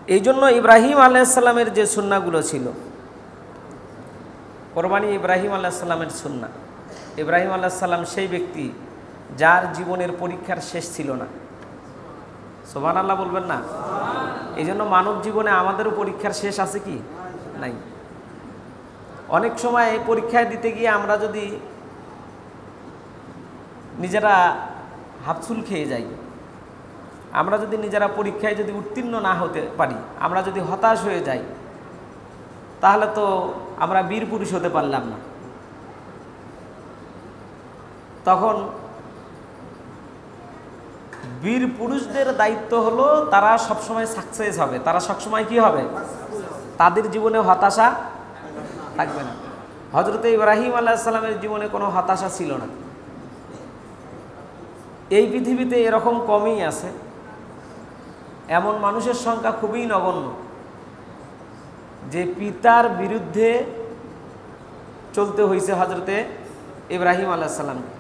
এই জন্য ইব্রাহিম আলাইহিসসালামের যে সুন্নাহগুলো ছিল, কোরবানি ইব্রাহিম আলাইহিসসালামের সুন্নাহ। ইব্রাহিম আলাইহিসসালাম সেই ব্যক্তি যার জীবনের পরীক্ষার শেষ ছিল না। সুবহানাল্লাহ বলবেন না? এই জন্য মানব জীবনে আমাদেরও পরীক্ষার শেষ আছে কি? নাই। অনেক সময় এই পরীক্ষায় দিতে গিয়ে আমরা যদি নিজেরা হাফসুল খেয়ে যাই, আমরা যদি নিজেরা পরীক্ষায় যদি উত্তীর্ণ না হতে পারি, আমরা যদি হতাশ হয়ে যাই, তাহলে তো আমরা বীর পুরুষ হতে পারলাম না। তখন বীর পুরুষদের দায়িত্ব হলো তারা সবসময় সাকসেস হবে, তারা সবসময় কি হবে? তাদের জীবনে হতাশা থাকবে না। হযরত ইব্রাহিম আলাইহিস সালামের জীবনে কোনো হতাশা ছিল না। এই পৃথিবীতে এরকম কমই আছে, এমন মানুষের সংখ্যা খুবই নগণ্য যে পিতার বিরুদ্ধে চলতে হয়েছে হযরতে ইব্রাহিম আলাইহিস সালামকে।